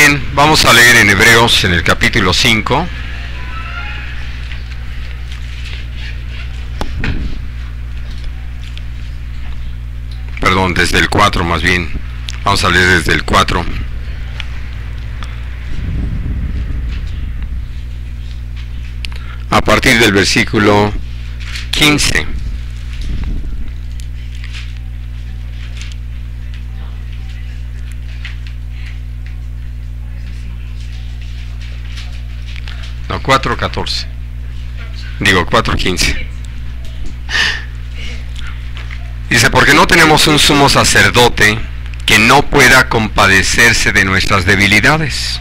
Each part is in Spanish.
Bien, vamos a leer en Hebreos en el capítulo 5. Perdón, desde el 4 más bien. Vamos a leer desde el 4. A partir del versículo 15. No, 4:14. Digo, 4:15. Dice, porque no tenemos un sumo sacerdote que no pueda compadecerse de nuestras debilidades,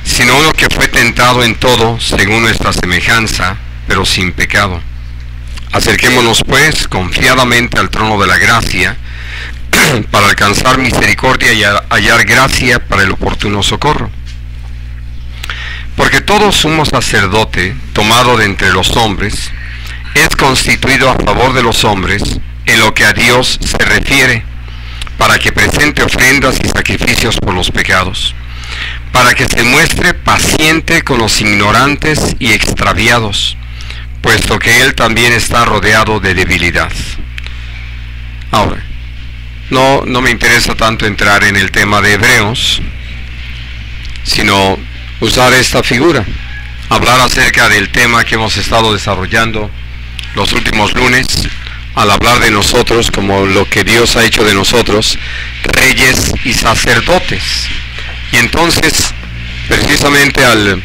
sino uno que fue tentado en todo según nuestra semejanza, pero sin pecado. Acerquémonos pues confiadamente al trono de la gracia, para alcanzar misericordia y hallar gracia para el oportuno socorro. Porque todo sumo sacerdote, tomado de entre los hombres, es constituido a favor de los hombres, en lo que a Dios se refiere, para que presente ofrendas y sacrificios por los pecados, para que se muestre paciente con los ignorantes y extraviados, puesto que Él también está rodeado de debilidad. Ahora, no me interesa tanto entrar en el tema de Hebreos, sino usar esta figura, hablar acerca del tema que hemos estado desarrollando los últimos lunes, al hablar de nosotros como lo que Dios ha hecho de nosotros, reyes y sacerdotes. Y entonces, precisamente al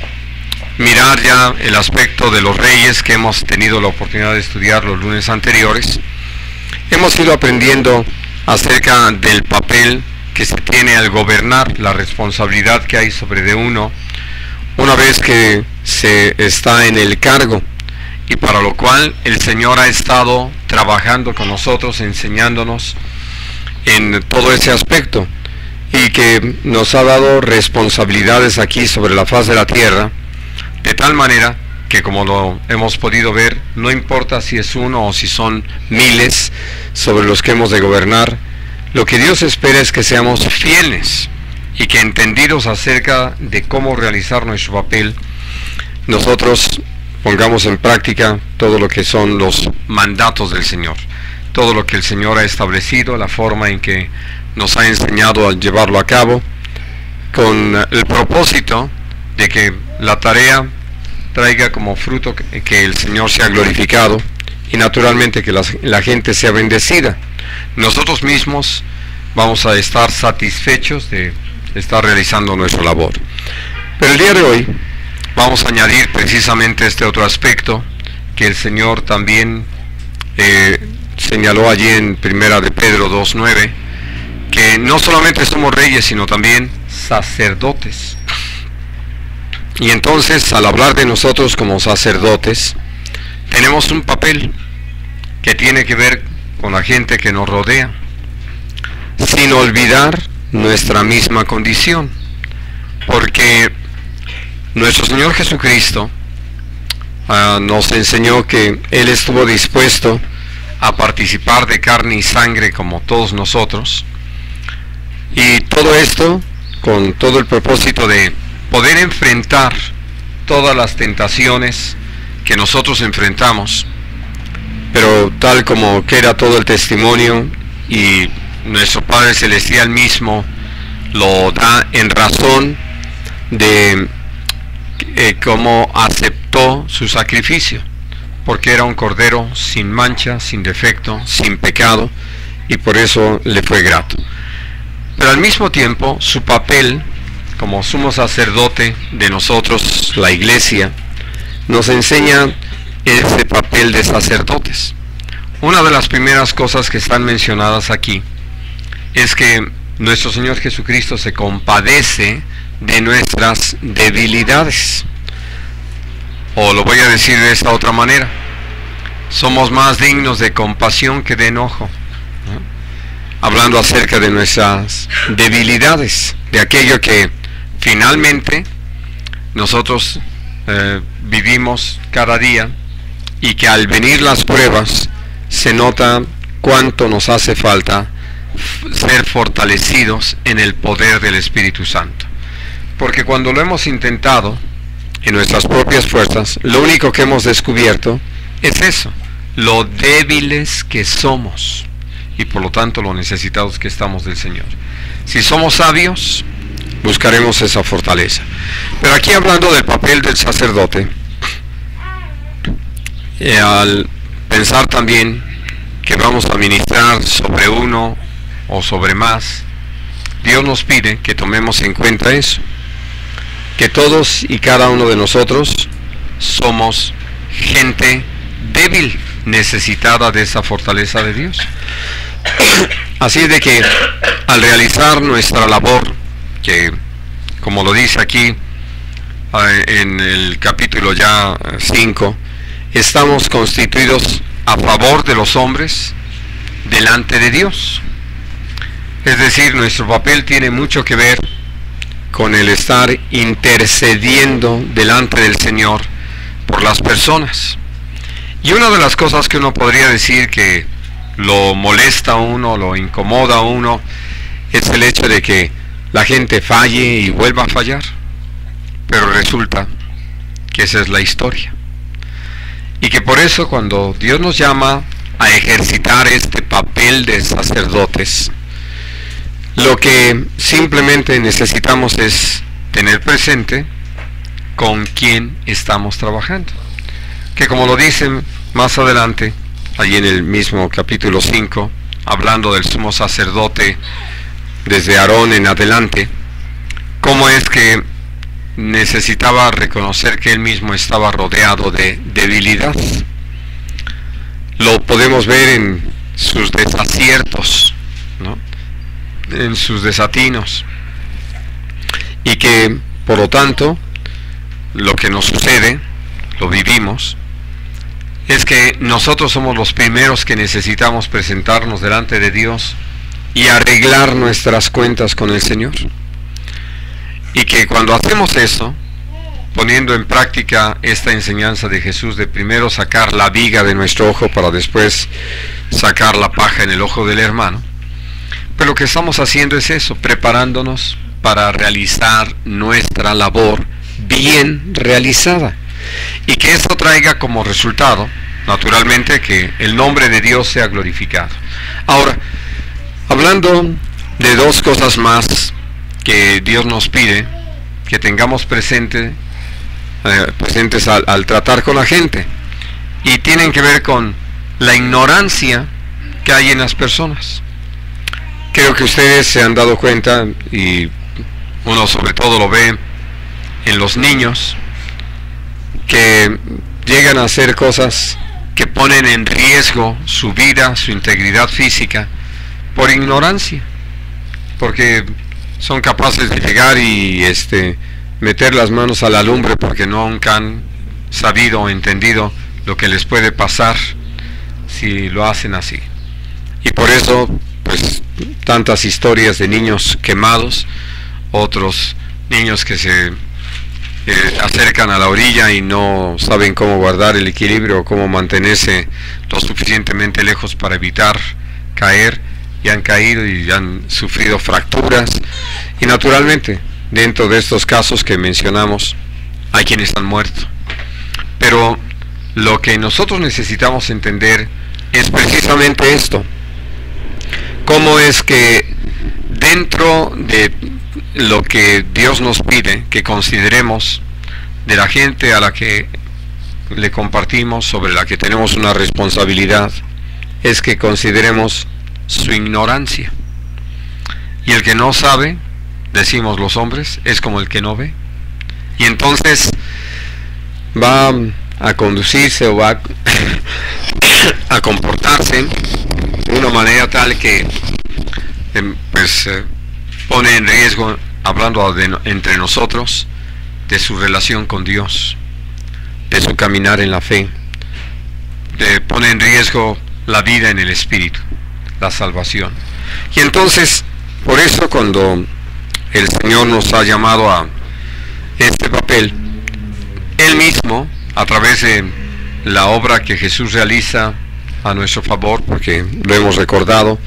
mirar ya el aspecto de los reyes que hemos tenido la oportunidad de estudiar los lunes anteriores, hemos ido aprendiendo acerca del papel que se tiene al gobernar, la responsabilidad que hay sobre de uno una vez que se está en el cargo, y para lo cual el Señor ha estado trabajando con nosotros, enseñándonos en todo ese aspecto, y que nos ha dado responsabilidades aquí sobre la faz de la tierra, de tal manera que, como lo hemos podido ver, no importa si es uno o si son miles sobre los que hemos de gobernar, lo que Dios espera es que seamos fieles y que, entendidos acerca de cómo realizar nuestro papel, nosotros pongamos en práctica todo lo que son los mandatos del Señor, todo lo que el Señor ha establecido, la forma en que nos ha enseñado a llevarlo a cabo, con el propósito de que la tarea traiga como fruto que el Señor sea glorificado y naturalmente que la gente sea bendecida. Nosotros mismos vamos a estar satisfechos de estar realizando nuestra labor. Pero el día de hoy vamos a añadir precisamente este otro aspecto que el Señor también señaló allí en Primera de Pedro 2:9, que no solamente somos reyes, sino también sacerdotes. Y entonces, al hablar de nosotros como sacerdotes, tenemos un papel que tiene que ver con la gente que nos rodea, sin olvidar nuestra misma condición, porque nuestro Señor Jesucristo nos enseñó que Él estuvo dispuesto a participar de carne y sangre como todos nosotros, y todo esto con todo el propósito de poder enfrentar todas las tentaciones que nosotros enfrentamos, pero tal como queda todo el testimonio, y nuestro Padre Celestial mismo lo da en razón de cómo aceptó su sacrificio, porque era un cordero sin mancha, sin defecto, sin pecado, y por eso le fue grato. Pero al mismo tiempo, su papel como sumo sacerdote de nosotros, la iglesia, nos enseña ese papel de sacerdotes. Una de las primeras cosas que están mencionadas aquí es que nuestro Señor Jesucristo se compadece de nuestras debilidades. O lo voy a decir de esta otra manera: somos más dignos de compasión que de enojo, ¿no? Hablando acerca de nuestras debilidades, de aquello que finalmente nosotros vivimos cada día, y que al venir las pruebas se nota cuánto nos hace falta ser fortalecidos en el poder del Espíritu Santo. Porque cuando lo hemos intentado en nuestras propias fuerzas, lo único que hemos descubierto es eso, lo débiles que somos y por lo tanto lo necesitados que estamos del Señor. Si somos sabios, buscaremos esa fortaleza. Pero aquí hablando del papel del sacerdote, al pensar también que vamos a ministrar sobre uno o sobre más, Dios nos pide que tomemos en cuenta eso, que todos y cada uno de nosotros somos gente débil, necesitada de esa fortaleza de Dios. Así de que al realizar nuestra labor, que como lo dice aquí en el capítulo ya 5, estamos constituidos a favor de los hombres delante de Dios. Es decir, nuestro papel tiene mucho que ver con el estar intercediendo delante del Señor por las personas. Y una de las cosas que uno podría decir que lo molesta a uno, lo incomoda a uno, es el hecho de que la gente falle y vuelva a fallar. Pero resulta que esa es la historia. Y que por eso cuando Dios nos llama a ejercitar este papel de sacerdotes, lo que simplemente necesitamos es tener presente con quién estamos trabajando. Que como lo dicen más adelante, allí en el mismo capítulo 5, hablando del sumo sacerdote desde Aarón en adelante, cómo es que necesitaba reconocer que él mismo estaba rodeado de debilidad. Lo podemos ver en sus desaciertos, ¿no?, en sus desatinos, y que por lo tanto lo que nos sucede, lo vivimos, es que nosotros somos los primeros que necesitamos presentarnos delante de Dios y arreglar nuestras cuentas con el Señor. Y que cuando hacemos eso, poniendo en práctica esta enseñanza de Jesús de primero sacar la viga de nuestro ojo para después sacar la paja en el ojo del hermano, pero lo que estamos haciendo es eso, preparándonos para realizar nuestra labor bien realizada. Y que esto traiga como resultado, naturalmente, que el nombre de Dios sea glorificado. Ahora, hablando de dos cosas más que Dios nos pide que tengamos presentes al tratar con la gente, y tienen que ver con la ignorancia que hay en las personas. Creo que ustedes se han dado cuenta, y uno sobre todo lo ve en los niños, que llegan a hacer cosas que ponen en riesgo su vida, su integridad física, por ignorancia, porque son capaces de llegar y meter las manos a la lumbre porque nunca han sabido o entendido lo que les puede pasar si lo hacen así. Y por eso, pues, tantas historias de niños quemados, otros niños que se acercan a la orilla y no saben cómo guardar el equilibrio o cómo mantenerse lo suficientemente lejos para evitar caer, y han caído y han sufrido fracturas. Y naturalmente, dentro de estos casos que mencionamos, hay quienes han muerto. Pero lo que nosotros necesitamos entender es precisamente esto: cómo es que dentro de lo que Dios nos pide que consideremos de la gente a la que le compartimos, sobre la que tenemos una responsabilidad, es que consideremos su ignorancia. Y el que no sabe, decimos los hombres, es como el que no ve. Y entonces va a conducirse o va a comportarse de una manera tal que pone en riesgo, hablando entre nosotros, de su relación con Dios, de su caminar en la fe, pone en riesgo la vida en el Espíritu, la salvación. Y entonces, por eso, cuando el Señor nos ha llamado a este papel, Él mismo, a través de la obra que Jesús realiza a nuestro favor, porque lo hemos recordado,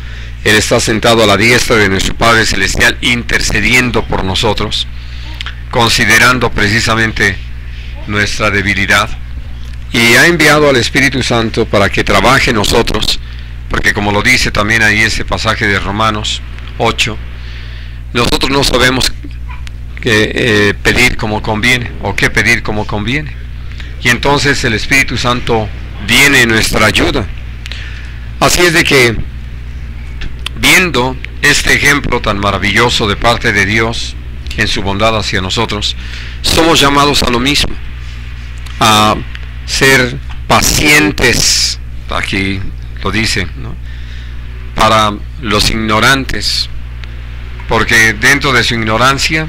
Él está sentado a la diestra de nuestro Padre Celestial intercediendo por nosotros. considerando precisamente nuestra debilidad, y ha enviado al Espíritu Santo para que trabaje en nosotros, porque como lo dice también ahí ese pasaje de Romanos 8, nosotros no sabemos qué pedir como conviene, o qué pedir como conviene, y entonces el Espíritu Santo viene en nuestra ayuda. Así es de que, viendo este ejemplo tan maravilloso de parte de Dios en su bondad hacia nosotros, somos llamados a lo mismo, a ser pacientes, aquí lo dice, ¿no?, para los ignorantes, porque dentro de su ignorancia,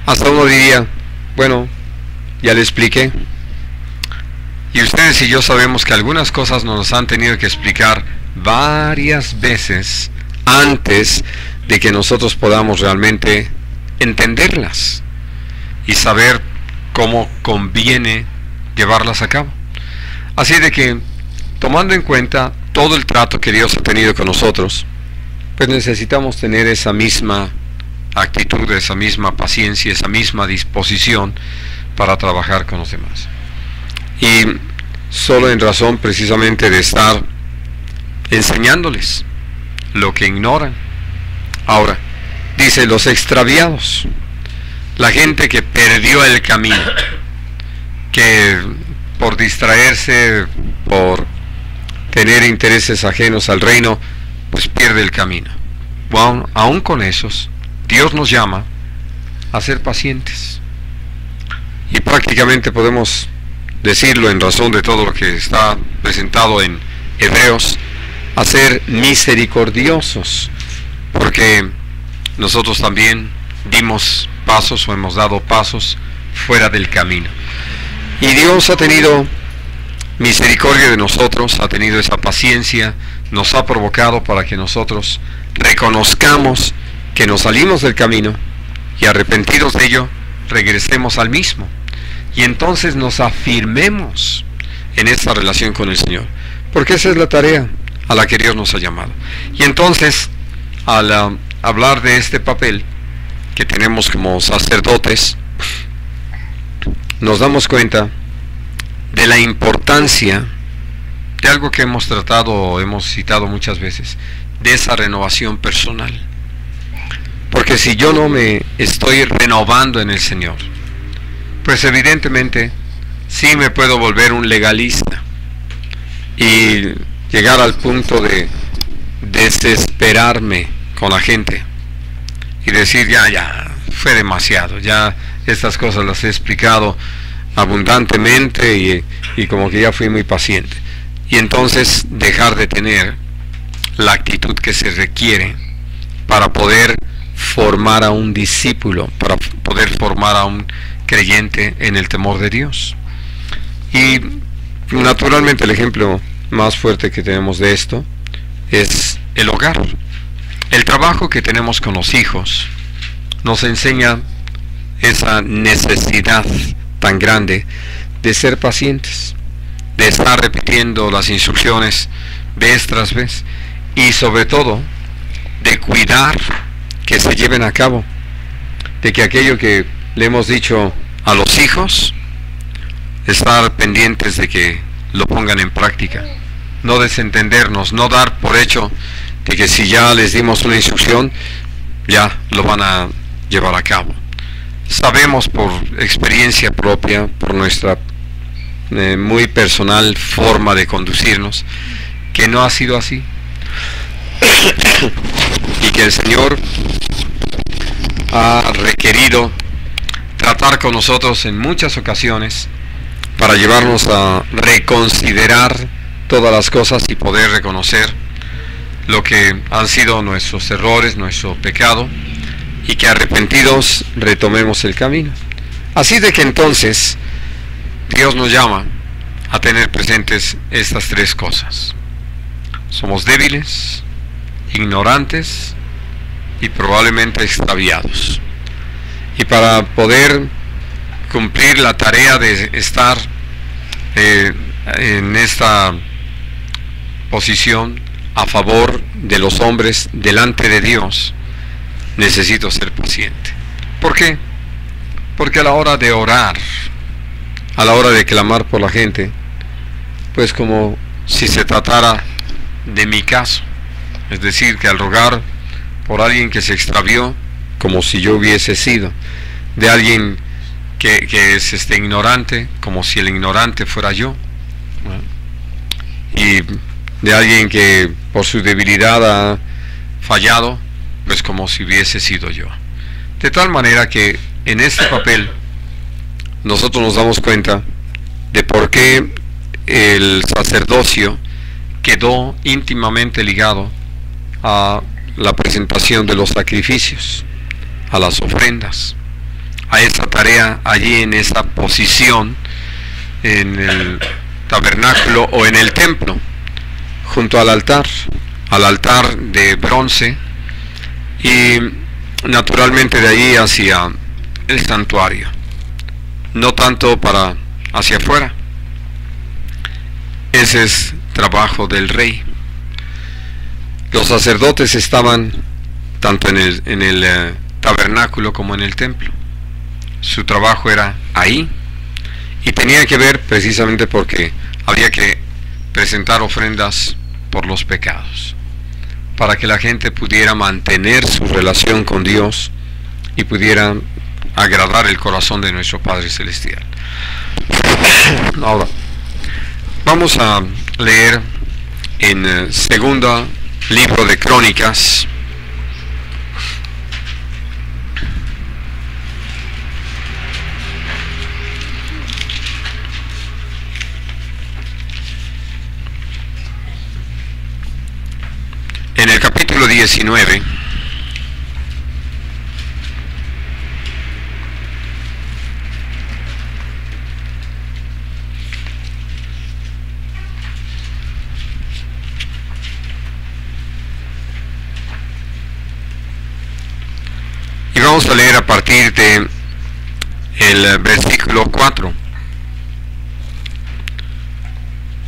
hasta uno diría, bueno, ya le expliqué, y ustedes y yo sabemos que algunas cosas nos han tenido que explicar varias veces antes de que nosotros podamos realmente entenderlas y saber cómo conviene llevarlas a cabo. Así de que, tomando en cuenta todo el trato que Dios ha tenido con nosotros, pues necesitamos tener esa misma actitud, esa misma paciencia, esa misma disposición para trabajar con los demás. Y solo en razón precisamente de estar enseñándoles lo que ignoran. Ahora, dice, los extraviados, la gente que perdió el camino, que por distraerse, por tener intereses ajenos al reino, pues pierde el camino. Bueno, aún con esos, Dios nos llama a ser pacientes. Y prácticamente podemos decirlo en razón de todo lo que está presentado en Hebreos, a ser misericordiosos, porque nosotros también dimos pasos o hemos dado pasos fuera del camino. Y Dios ha tenido misericordia de nosotros, ha tenido esa paciencia, nos ha provocado para que nosotros reconozcamos que nos salimos del camino y, arrepentidos de ello, regresemos al mismo. Y entonces nos afirmemos en esta relación con el Señor, porque esa es la tarea a la que Dios nos ha llamado. Y entonces, al hablar de este papel que tenemos como sacerdotes, nos damos cuenta de la importancia de algo que hemos tratado, hemos citado muchas veces, de esa renovación personal. Porque si yo no me estoy renovando en el Señor, pues evidentemente sí me puedo volver un legalista y llegar al punto de desesperarme con la gente y decir, ya fue demasiado, ya estas cosas las he explicado abundantemente y como que ya fui muy paciente, y entonces dejar de tener la actitud que se requiere para poder formar a un discípulo, para poder formar a un creyente en el temor de Dios. Y naturalmente el ejemplo más fuerte que tenemos de esto es el hogar. El trabajo que tenemos con los hijos nos enseña esa necesidad tan grande de ser pacientes, de estar repitiendo las instrucciones vez tras vez, y sobre todo de cuidar que se lleven a cabo, de que aquello que le hemos dicho a los hijos, estar pendientes de que lo pongan en práctica, no desentendernos, no dar por hecho de que si ya les dimos una instrucción, ya lo van a llevar a cabo. Sabemos por experiencia propia, por nuestra muy personal forma de conducirnos, que no ha sido así, y que el Señor ha requerido tratar con nosotros en muchas ocasiones para llevarnos a reconsiderar todas las cosas y poder reconocer lo que han sido nuestros errores, nuestro pecado, y que arrepentidos retomemos el camino. Así de que entonces Dios nos llama a tener presentes estas tres cosas. Somos débiles, ignorantes y probablemente extraviados. Y para poder cumplir la tarea de estar en esta posición a favor de los hombres delante de Dios, necesito ser paciente. ¿Por qué? Porque a la hora de orar, a la hora de clamar por la gente, pues como si se tratara de mi caso, es decir, que al rogar por alguien que se extravió, como si yo hubiese sido, de alguien que es ignorante, como si el ignorante fuera yo, ¿no? Y de alguien que por su debilidad ha fallado, pues como si hubiese sido yo. De tal manera que en este papel nosotros nos damos cuenta de por qué el sacerdocio quedó íntimamente ligado a la presentación de los sacrificios, a las ofrendas, a esa tarea allí en esa posición en el tabernáculo o en el templo, junto al altar de bronce, y naturalmente de allí hacia el santuario, no tanto para hacia afuera. Ese es trabajo del rey. Los sacerdotes estaban tanto en el tabernáculo como en el templo. Su trabajo era ahí, y tenía que ver precisamente porque había que presentar ofrendas por los pecados, para que la gente pudiera mantener su relación con Dios y pudiera agradar el corazón de nuestro Padre Celestial. Ahora, vamos a leer en segundo libro de Crónicas, en el capítulo 19, y vamos a leer a partir de el versículo 4.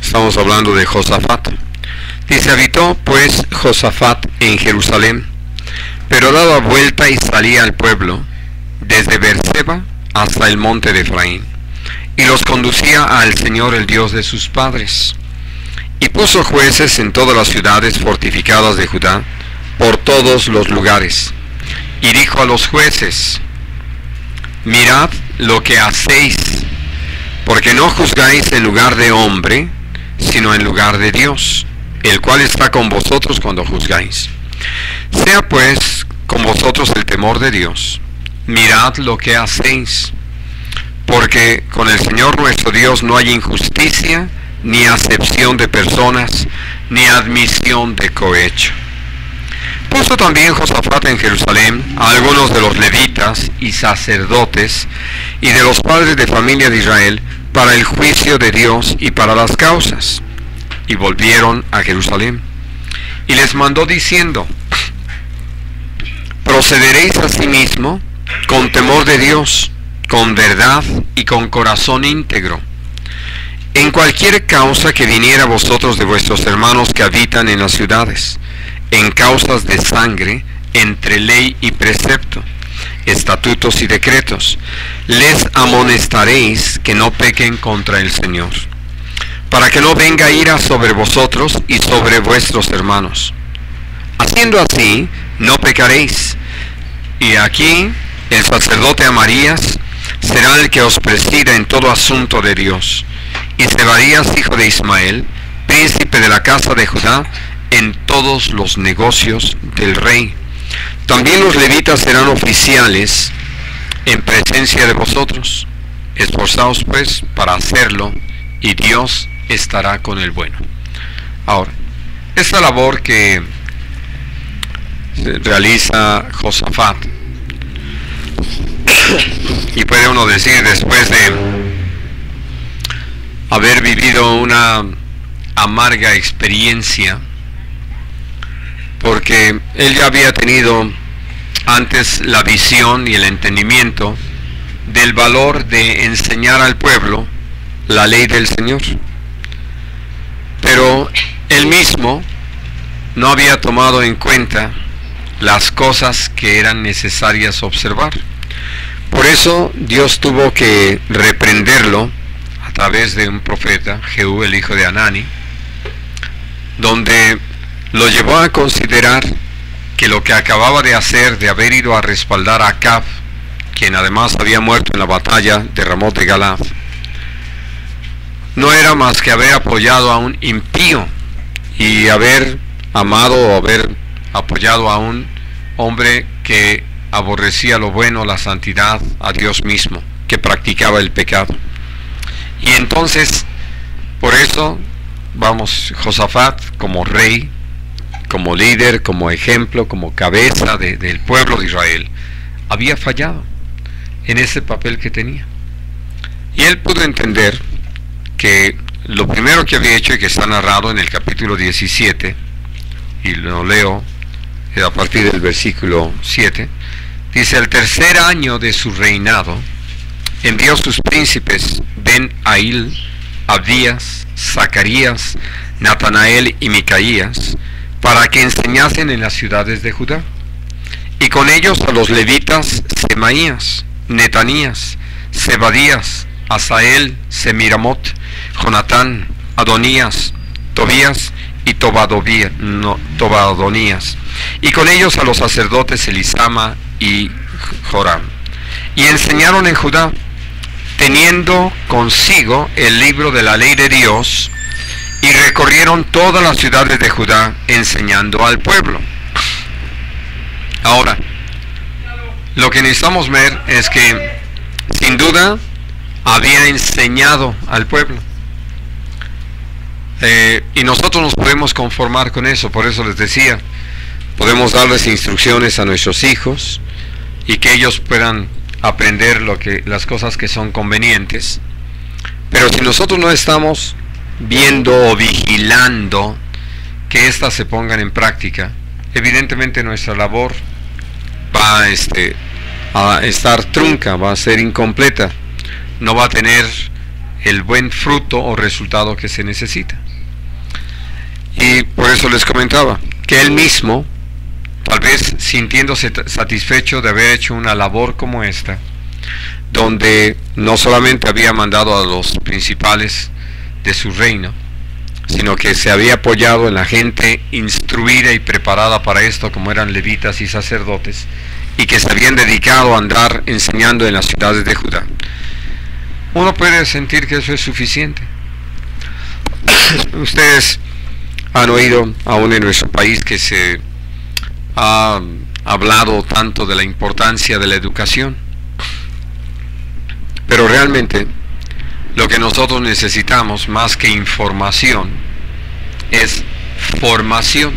Estamos hablando de Josafat. Dice: habitó pues Josafat en Jerusalén, pero daba vuelta y salía al pueblo desde Beerseba hasta el monte de Efraín, y los conducía al Señor, el Dios de sus padres. Y puso jueces en todas las ciudades fortificadas de Judá, por todos los lugares. Y dijo a los jueces: mirad lo que hacéis, porque no juzgáis en lugar de hombre, sino en lugar de Dios, el cual está con vosotros cuando juzgáis. Sea pues con vosotros el temor de Dios. Mirad lo que hacéis, porque con el Señor nuestro Dios no hay injusticia, ni acepción de personas, ni admisión de cohecho. Puso también Josafat en Jerusalén a algunos de los levitas y sacerdotes y de los padres de familia de Israel para el juicio de Dios y para las causas. Y volvieron a Jerusalén. Y les mandó diciendo: procederéis asimismo con temor de Dios, con verdad y con corazón íntegro, en cualquier causa que viniera a vosotros de vuestros hermanos que habitan en las ciudades, en causas de sangre, entre ley y precepto, estatutos y decretos, les amonestaréis que no pequen contra el Señor, para que no venga ira sobre vosotros y sobre vuestros hermanos. Haciendo así, no pecaréis. Y aquí el sacerdote Amarías será el que os presida en todo asunto de Dios, y Sebarías, hijo de Ismael, príncipe de la casa de Judá, en todos los negocios del rey. También los levitas serán oficiales en presencia de vosotros. Esforzaos pues para hacerlo, y Dios estará con el bueno. Ahora, esta labor que realiza Josafat, y puede uno decir, después de haber vivido una amarga experiencia, porque él ya había tenido antes la visión y el entendimiento del valor de enseñar al pueblo la ley del Señor, pero él mismo no había tomado en cuenta las cosas que eran necesarias observar, Por eso Dios tuvo que reprenderlo a través de un profeta, Jehú, el hijo de Hanani, donde lo llevó a considerar que lo que acababa de hacer, de haber ido a respaldar a Acab, quien además había muerto en la batalla de Ramot de Galaad, no era más que haber apoyado a un impío y haber amado o haber apoyado a un hombre que aborrecía lo bueno, la santidad, a Dios mismo, que practicaba el pecado. Y entonces, por eso, Josafat como rey, como líder, como ejemplo, como cabeza del pueblo de Israel, había fallado en ese papel que tenía. Y él pudo entender que lo primero que había hecho, y que está narrado en el capítulo 17, y lo leo a partir del versículo 7, dice: el tercer año de su reinado envió sus príncipes Ben-Ail, Abdías, Zacarías, Natanael y Micaías, para que enseñasen en las ciudades de Judá, y con ellos a los levitas Semaías, Netanías, Zebadías, Asael, Semiramot, Jonatán, Adonías, Tobías y Tobadonías, y con ellos a los sacerdotes Elisama y Joram, y enseñaron en Judá, teniendo consigo el libro de la ley de Dios, y recorrieron todas las ciudades de Judá enseñando al pueblo. Ahora, lo que necesitamos ver es que sin duda había enseñado al pueblo, y nosotros nos podemos conformar con eso. Por eso les decía, podemos darles instrucciones a nuestros hijos y que ellos puedan aprender las cosas que son convenientes, pero si nosotros no estamos viendo o vigilando que éstas se pongan en práctica, evidentemente nuestra labor va a estar trunca, va a ser incompleta, no va a tener el buen fruto o resultado que se necesita. Y por eso les comentaba que él mismo, tal vez sintiéndose satisfecho de haber hecho una labor como esta, donde no solamente había mandado a los principales de su reino, sino que se había apoyado en la gente instruida y preparada para esto, como eran levitas y sacerdotes, y que se habían dedicado a andar enseñando en las ciudades de Judá. Uno puede sentir que eso es suficiente. Ustedes han oído aún en nuestro país que se ha hablado tanto de la importancia de la educación, pero realmente lo que nosotros necesitamos más que información es formación,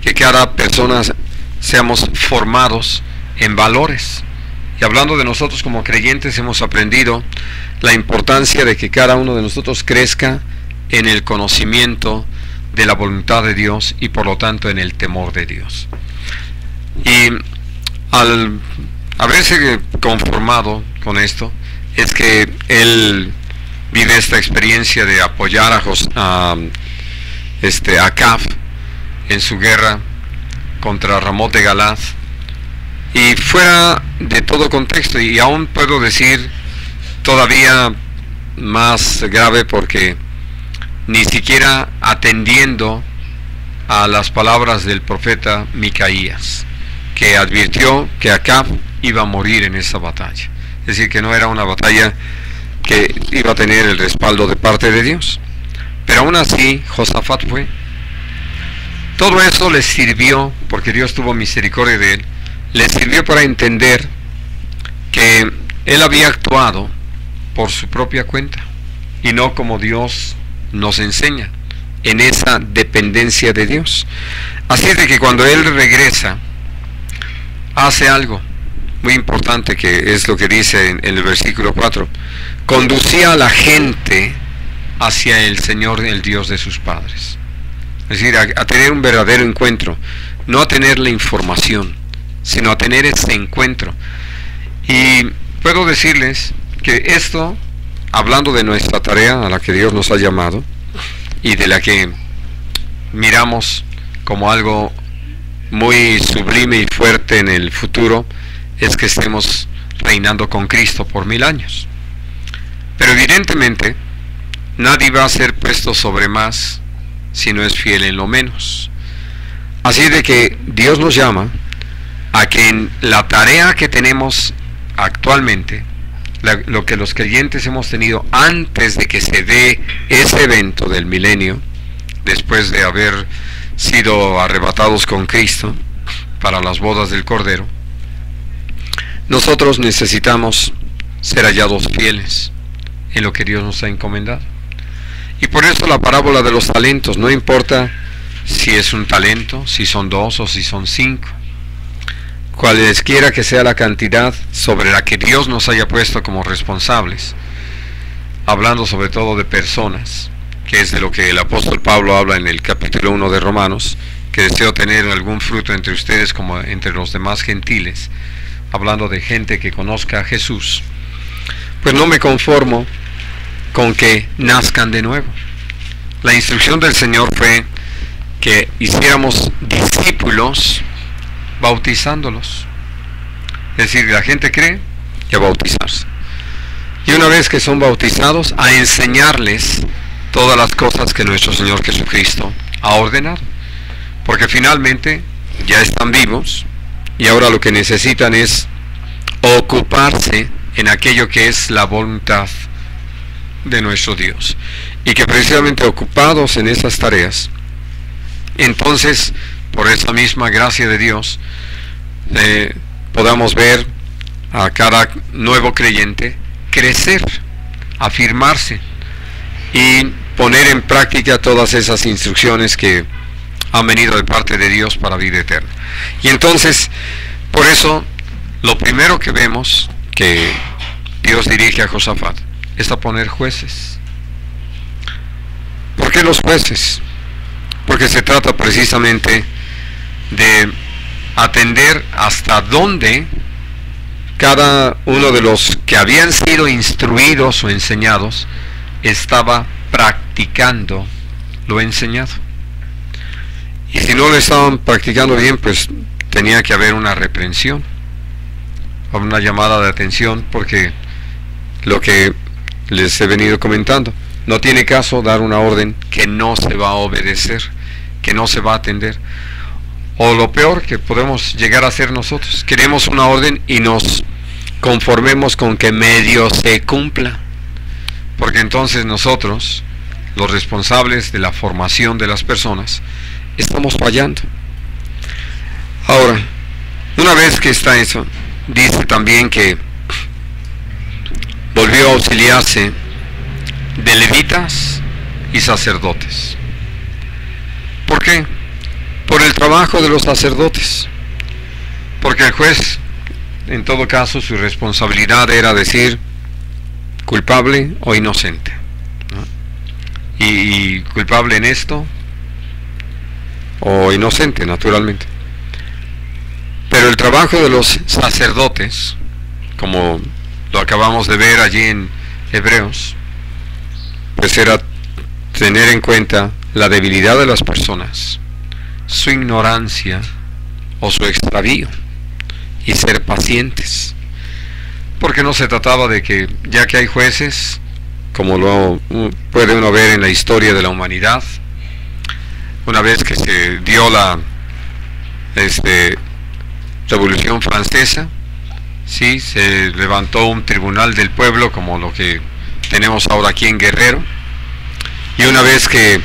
que cada persona seamos formados en valores. Y hablando de nosotros como creyentes, hemos aprendido la importancia de que cada uno de nosotros crezca en el conocimiento de la voluntad de Dios y por lo tanto en el temor de Dios. Y al haberse conformado con esto, es que él vive esta experiencia de apoyar a Acab en su guerra contra Ramot de Galaad, y fuera de todo contexto, y aún puedo decir todavía más grave, porque ni siquiera atendiendo a las palabras del profeta Micaías, que advirtió que Acab iba a morir en esa batalla. Es decir, que no era una batalla que iba a tener el respaldo de parte de Dios. Pero aún así, Josafat fue. Todo eso le sirvió, porque Dios tuvo misericordia de él, le sirvió para entender que él había actuado por su propia cuenta, y no como Dios nos enseña, en esa dependencia de Dios. Así es de que cuando él regresa, hace algo muy importante, que es lo que dice en el versículo 4: conducía a la gente hacia el Señor, el Dios de sus padres. Es decir, a tener un verdadero encuentro, no a tener la información, sino a tener ese encuentro. Y puedo decirles que esto, hablando de nuestra tarea a la que Dios nos ha llamado, y de la que miramos como algo muy sublime y fuerte en el futuro, es que estemos reinando con Cristo por 1000 años. Pero evidentemente nadie va a ser puesto sobre más si no es fiel en lo menos. Así de que Dios nos llama a que en la tarea que tenemos actualmente, lo que los creyentes hemos tenido antes de que se dé ese evento del milenio, después de haber sido arrebatados con Cristo para las bodas del Cordero, nosotros necesitamos ser hallados fieles en lo que Dios nos ha encomendado. Y por eso la parábola de los talentos, no importa si es un talento, si son 2 o si son 5, cualesquiera que sea la cantidad sobre la que Dios nos haya puesto como responsables, hablando sobre todo de personas, que es de lo que el apóstol Pablo habla en el capítulo 1 de Romanos, que deseo tener algún fruto entre ustedes como entre los demás gentiles, hablando de gente que conozca a Jesús. Pues no me conformo con que nazcan de nuevo. La instrucción del Señor fue que hiciéramos discípulos bautizándolos. Es decir, la gente cree y a bautizarse. Y una vez que son bautizados, a enseñarles todas las cosas que nuestro Señor Jesucristo ha ordenado. Porque finalmente ya están vivos y ahora lo que necesitan es ocuparse en aquello que es la voluntad de nuestro Dios. Y que precisamente ocupados en esas tareas, entonces, por esa misma gracia de Dios, podamos ver a cada nuevo creyente crecer, afirmarse y poner en práctica todas esas instrucciones que han venido de parte de Dios para vida eterna. Y entonces, por eso, lo primero que vemos que Dios dirige a Josafat es a poner jueces. ¿Por qué los jueces? Porque se trata precisamente de atender hasta dónde cada uno de los que habían sido instruidos o enseñados estaba practicando lo enseñado. Y si no lo estaban practicando bien, pues tenía que haber una reprensión, una llamada de atención, porque lo que les he venido comentando, no tiene caso dar una orden que no se va a obedecer, que no se va a atender. O lo peor que podemos llegar a hacer nosotros, queremos una orden y nos conformemos con que medio se cumpla, porque entonces nosotros, los responsables de la formación de las personas, estamos fallando. Ahora, una vez que está eso, dice también que volvió a auxiliarse de levitas y sacerdotes. ¿Por qué? Por el trabajo de los sacerdotes. Porque el juez, en todo caso, su responsabilidad era decir culpable o inocente, ¿no? Y culpable en esto o inocente, naturalmente. Pero el trabajo de los sacerdotes, como lo acabamos de ver allí en Hebreos, pues era tener en cuenta la debilidad de las personas, su ignorancia o su extravío, y ser pacientes. Porque no se trataba de que, ya que hay jueces, como lo puede uno ver en la historia de la humanidad, una vez que se dio la Revolución Francesa, sí, se levantó un tribunal del pueblo como lo que tenemos ahora aquí en Guerrero, y una vez que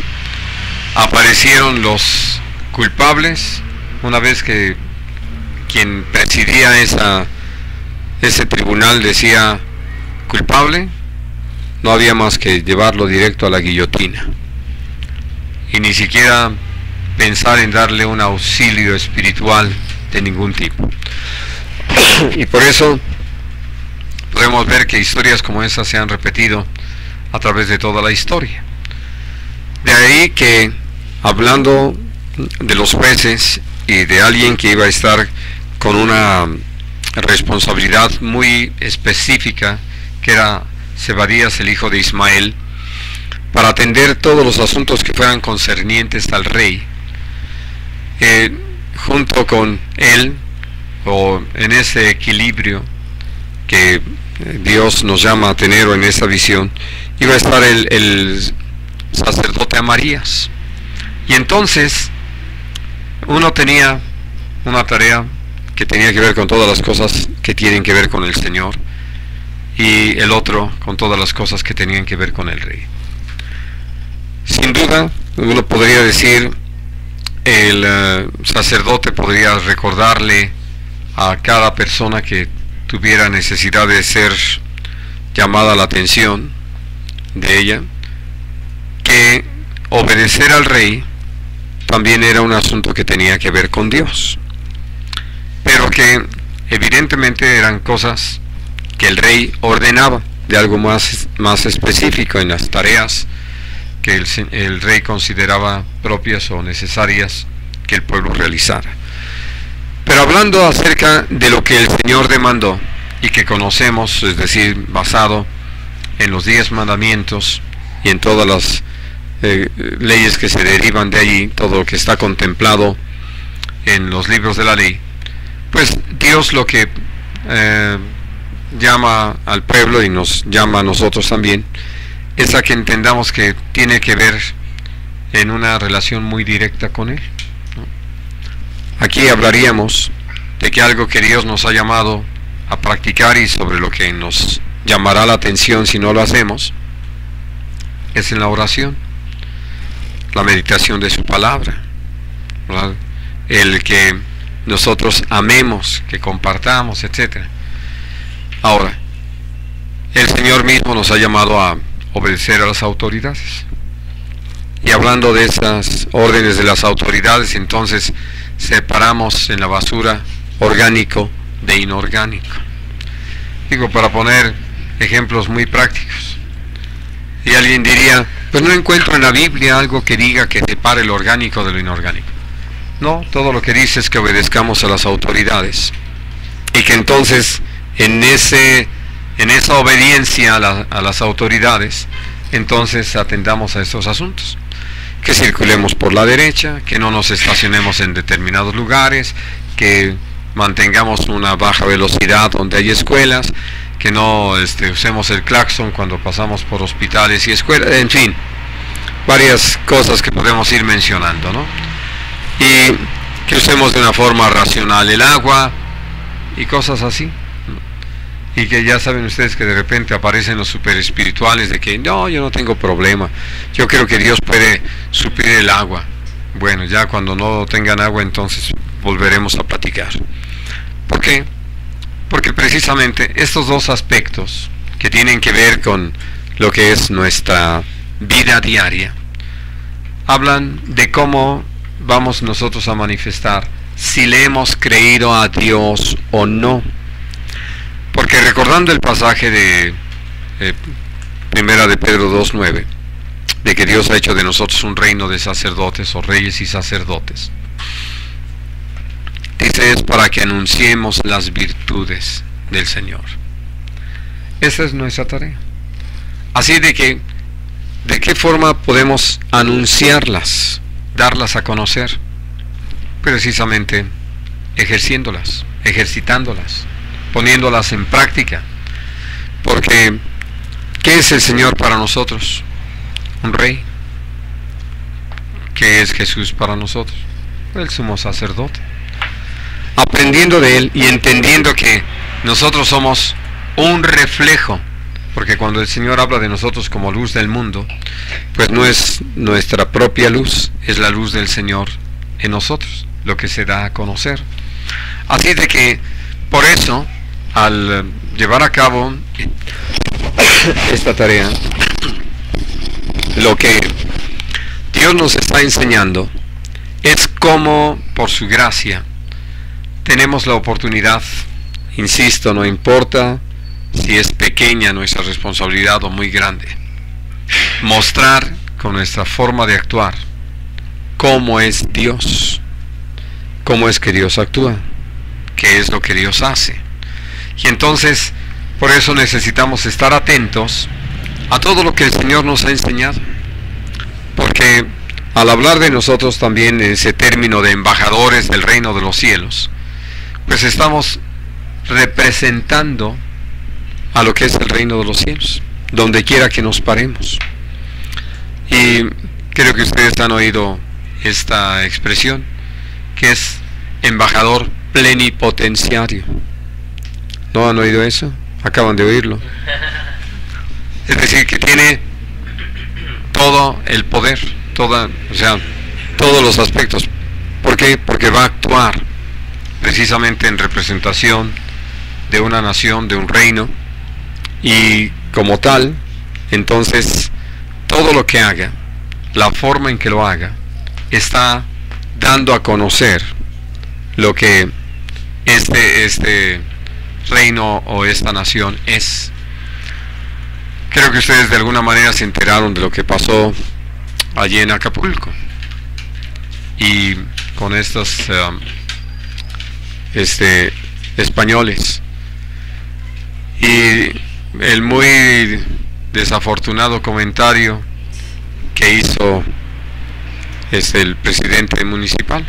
aparecieron los culpables, una vez que quien presidía ese tribunal decía culpable, no había más que llevarlo directo a la guillotina y ni siquiera pensar en darle un auxilio espiritual de ningún tipo. Y por eso podemos ver que historias como esas se han repetido a través de toda la historia. De ahí que, hablando de los jueces y de alguien que iba a estar con una responsabilidad muy específica, que era Zebadías, el hijo de Ismael, para atender todos los asuntos que fueran concernientes al rey, junto con él, o en ese equilibrio que Dios nos llama a tener en esta visión, iba a estar el sacerdote Amarías. Y entonces uno tenía una tarea que tenía que ver con todas las cosas que tienen que ver con el Señor, y el otro con todas las cosas que tenían que ver con el rey. Sin duda, uno podría decir, el sacerdote podría recordarle a cada persona que tuviera necesidad de ser llamada la atención de ella, que obedecer al rey también era un asunto que tenía que ver con Dios, pero que evidentemente eran cosas que el rey ordenaba, de algo más específico en las tareas que el rey consideraba propias o necesarias que el pueblo realizara. Pero hablando acerca de lo que el Señor demandó y que conocemos, es decir, basado en los 10 mandamientos y en todas las leyes que se derivan de allí, todo lo que está contemplado en los libros de la ley, pues Dios lo que llama al pueblo y nos llama a nosotros también, es a que entendamos que tiene que ver en una relación muy directa con Él, ¿no? Aquí hablaríamos de que algo que Dios nos ha llamado a practicar y sobre lo que nos llamará la atención si no lo hacemos, es en la oración, la meditación de su palabra, ¿verdad? El que nosotros amemos, que compartamos, etc. Ahora, el Señor mismo nos ha llamado a obedecer a las autoridades. Y hablando de esas órdenes de las autoridades, entonces separamos en la basura orgánico de inorgánico. Digo, para poner ejemplos muy prácticos. Y alguien diría, pues no encuentro en la Biblia algo que diga que separe lo orgánico de lo inorgánico. No, todo lo que dice es que obedezcamos a las autoridades. Y que entonces en esa obediencia a las autoridades, entonces atendamos a estos asuntos. Que circulemos por la derecha, que no nos estacionemos en determinados lugares, que mantengamos una baja velocidad donde hay escuelas, que no usemos el claxon cuando pasamos por hospitales y escuelas, en fin, varias cosas que podemos ir mencionando, ¿no? Y que usemos de una forma racional el agua y cosas así, ¿no? Y que ya saben ustedes que de repente aparecen los super espirituales de que no, yo no tengo problema, yo creo que Dios puede suplir el agua. Bueno, ya cuando no tengan agua entonces volveremos a platicar. ¿Por qué? Porque precisamente estos dos aspectos que tienen que ver con lo que es nuestra vida diaria hablan de cómo vamos nosotros a manifestar si le hemos creído a Dios o no. Porque recordando el pasaje de Primera de Pedro 2:9, de que Dios ha hecho de nosotros un reino de sacerdotes o reyes y sacerdotes, dice, es para que anunciemos las virtudes del Señor. Esa es nuestra tarea. Así de que, ¿de qué forma podemos anunciarlas, darlas a conocer? Precisamente ejerciéndolas, ejercitándolas, poniéndolas en práctica. Porque, ¿qué es el Señor para nosotros? Un rey. ¿Qué es Jesús para nosotros? El sumo sacerdote. Aprendiendo de Él y entendiendo que nosotros somos un reflejo, porque cuando el Señor habla de nosotros como luz del mundo, pues no es nuestra propia luz, es la luz del Señor en nosotros, lo que se da a conocer. Así de que, por eso, al llevar a cabo esta tarea, lo que Dios nos está enseñando es cómo, por su gracia, tenemos la oportunidad, insisto, no importa si es pequeña nuestra responsabilidad o muy grande, mostrar con nuestra forma de actuar cómo es Dios, cómo es que Dios actúa, qué es lo que Dios hace. Y entonces, por eso necesitamos estar atentos a todo lo que el Señor nos ha enseñado, porque al hablar de nosotros también en ese término de embajadores del reino de los cielos, pues estamos representando a lo que es el reino de los cielos, donde quiera que nos paremos. Y creo que ustedes han oído esta expresión, que es embajador plenipotenciario. ¿No han oído eso? Acaban de oírlo. Es decir, que tiene todo el poder, todos los aspectos. ¿Por qué? Porque va a actuar precisamente en representación de una nación, de un reino, y como tal, entonces, todo lo que haga, la forma en que lo haga, está dando a conocer lo que este reino o esta nación es. Creo que ustedes de alguna manera se enteraron de lo que pasó allí en Acapulco y con estos españoles, y el muy desafortunado comentario que hizo el presidente municipal.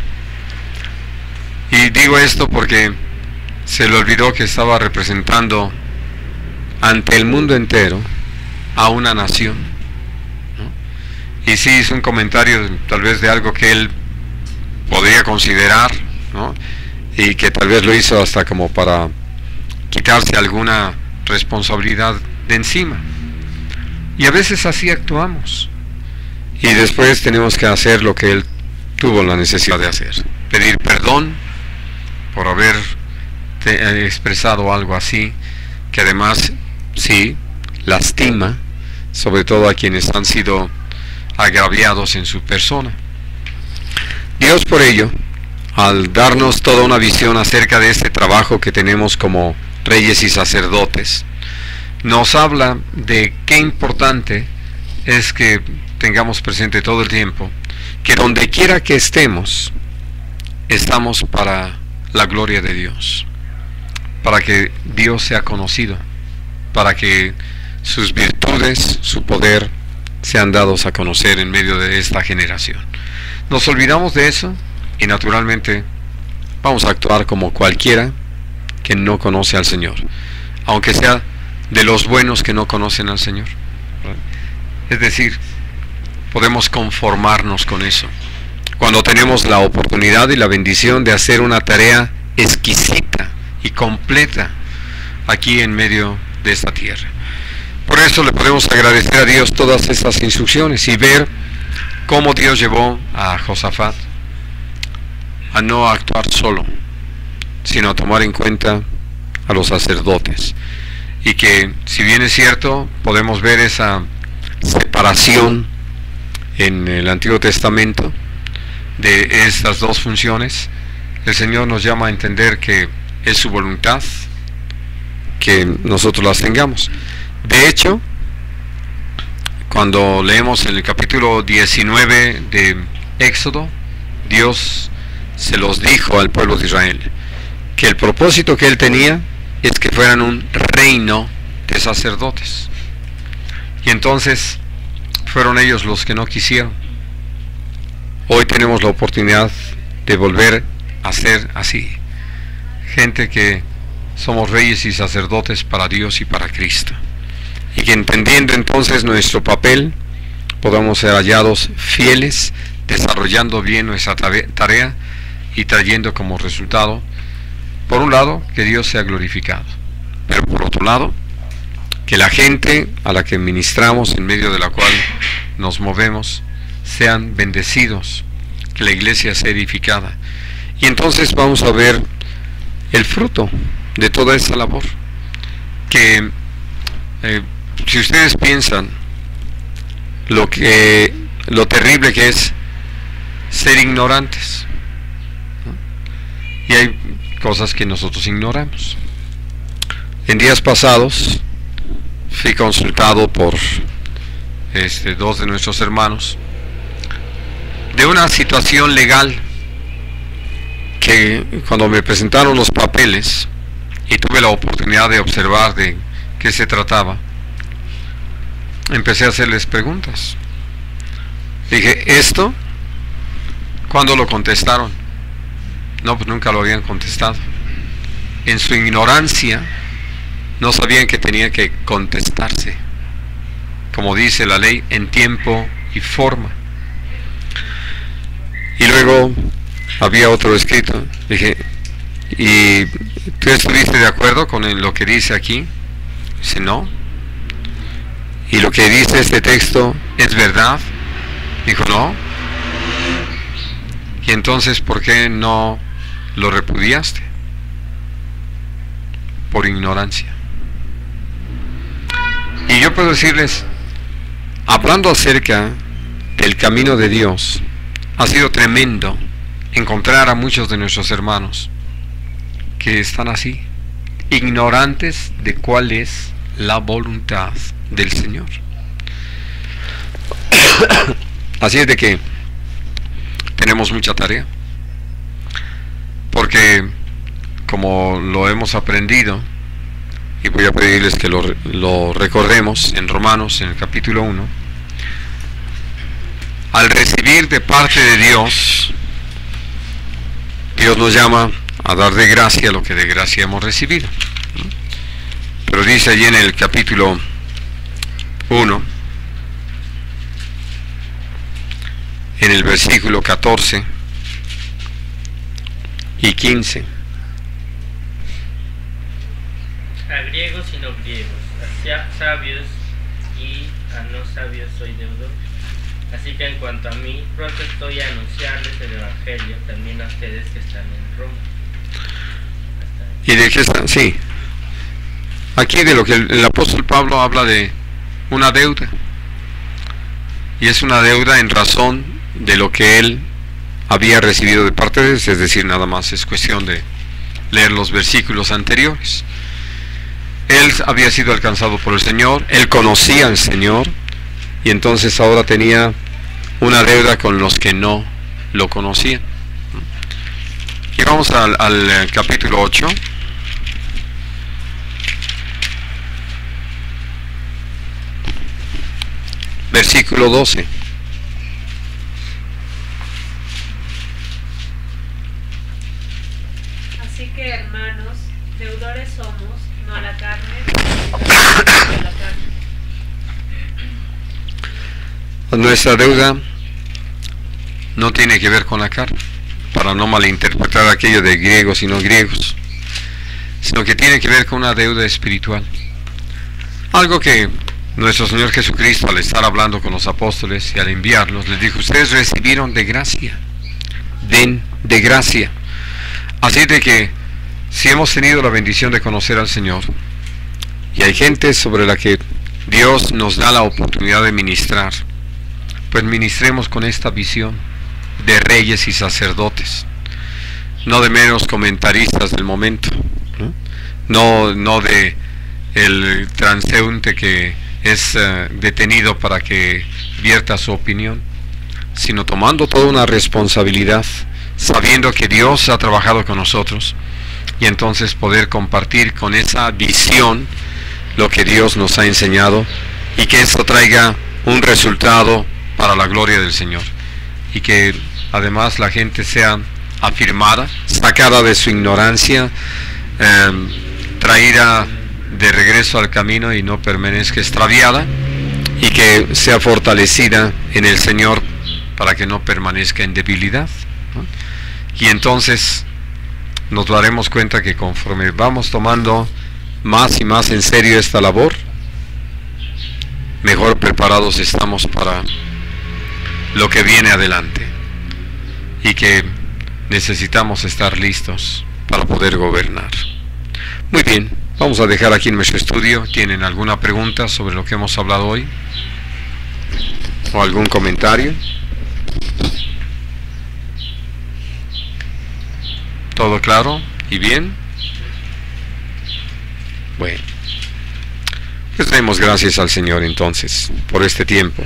Y digo esto porque se le olvidó que estaba representando ante el mundo entero a una nación, ¿no? Y sí hizo un comentario tal vez de algo que él podría considerar, ¿no? Y que tal vez lo hizo hasta como para quitarse alguna responsabilidad de encima. Y a veces así actuamos, y después tenemos que hacer lo que él tuvo la necesidad de hacer: pedir perdón por haber expresado algo así, que además sí lastima, sobre todo a quienes han sido agraviados en su persona. Dios, por ello, al darnos toda una visión acerca de este trabajo que tenemos como reyes y sacerdotes, nos habla de qué importante es que tengamos presente todo el tiempo que donde quiera que estemos, estamos para la gloria de Dios, para que Dios sea conocido, para que sus virtudes, su poder, sean dados a conocer en medio de esta generación. Nos olvidamos de eso y naturalmente vamos a actuar como cualquiera que no conoce al Señor, aunque sea de los buenos que no conocen al Señor. Es decir, podemos conformarnos con eso cuando tenemos la oportunidad y la bendición de hacer una tarea exquisita y completa aquí en medio de esta tierra. Por eso le podemos agradecer a Dios todas estas instrucciones y ver cómo Dios llevó a Josafat a no actuar solo, sino a tomar en cuenta a los sacerdotes. Y que, si bien es cierto, podemos ver esa separación en el Antiguo Testamento de estas dos funciones, el Señor nos llama a entender que es su voluntad que nosotros las tengamos. De hecho, cuando leemos en el capítulo 19 de Éxodo, Dios se los dijo al pueblo de Israel que el propósito que Él tenía es que fueran un reino de sacerdotes. Y entonces fueron ellos los que no quisieron. Hoy tenemos la oportunidad de volver a ser así, gente que somos reyes y sacerdotes para Dios y para Cristo, y que entendiendo entonces nuestro papel, podamos ser hallados fieles, desarrollando bien nuestra tarea y trayendo como resultado, por un lado, que Dios sea glorificado, pero por otro lado, que la gente a la que ministramos, en medio de la cual nos movemos, sean bendecidos, que la iglesia sea edificada. Y entonces vamos a ver el fruto de toda esta labor, que si ustedes piensan lo terrible que es ser ignorantes, ¿no? Y hay cosas que nosotros ignoramos. En días pasados fui consultado por dos de nuestros hermanos de una situación legal que, cuando me presentaron los papeles y tuve la oportunidad de observar de qué se trataba, empecé a hacerles preguntas. Dije, ¿esto cuándo lo contestaron? No, pues nunca lo habían contestado. En su ignorancia no sabían que tenía que contestarse, como dice la ley, en tiempo y forma. Y luego había otro escrito. Dije, ¿y tú estuviste de acuerdo con lo que dice aquí? Dice, no. ¿Y lo que dice este texto es verdad? Dijo, no. ¿Y entonces por qué no lo repudiaste? Por ignorancia. Y yo puedo decirles, hablando acerca del camino de Dios, ha sido tremendo encontrar a muchos de nuestros hermanos que están así, ignorantes de cuál es la voluntad del Señor. Así es de que tenemos mucha tarea, porque como lo hemos aprendido, y voy a pedirles que lo recordemos en Romanos, en el capítulo 1, al recibir de parte de Dios, Dios nos llama a dar de gracia lo que de gracia hemos recibido. Pero dice allí en el capítulo 1, en el versículo 14 y 15. A griegos y no griegos, a sabios y a no sabios soy deudor. Así que en cuanto a mí, pronto estoy a anunciarles el Evangelio también a ustedes que están en Roma. ¿Y de qué están? Sí. Aquí de lo que el apóstol Pablo habla de una deuda. Y es una deuda en razón de lo que él había recibido de parte de Dios, es decir, nada más es cuestión de leer los versículos anteriores. Él había sido alcanzado por el Señor, él conocía al Señor, y entonces ahora tenía una deuda con los que no lo conocían. Y vamos al capítulo 8. Versículo 12. Así que, hermanos, deudores somos, no a la carne, sino a la carne. Nuestra deuda no tiene que ver con la carne, para no malinterpretar aquello de griegos y no griegos, sino que tiene que ver con una deuda espiritual. Algo que nuestro Señor Jesucristo, al estar hablando con los apóstoles y al enviarlos, les dijo: ustedes recibieron de gracia, den de gracia. Así de que si hemos tenido la bendición de conocer al Señor, y hay gente sobre la que Dios nos da la oportunidad de ministrar, pues ministremos con esta visión de reyes y sacerdotes, no de meros comentaristas del momento, no de el transeúnte que es detenido para que vierta su opinión, sino tomando toda una responsabilidad, sabiendo que Dios ha trabajado con nosotros, y entonces poder compartir con esa visión lo que Dios nos ha enseñado, y que esto traiga un resultado para la gloria del Señor, y que además la gente sea afirmada, sacada de su ignorancia, traída de regreso al camino y no permanezca extraviada, y que sea fortalecida en el Señor para que no permanezca en debilidad, ¿no? Y entonces nos daremos cuenta que conforme vamos tomando más y más en serio esta labor, mejor preparados estamos para lo que viene adelante, y que necesitamos estar listos para poder gobernar. Muy bien, vamos a dejar aquí nuestro estudio. ¿Tienen alguna pregunta sobre lo que hemos hablado hoy? ¿O algún comentario? ¿Todo claro y bien? Bueno, pues demos gracias al Señor entonces por este tiempo.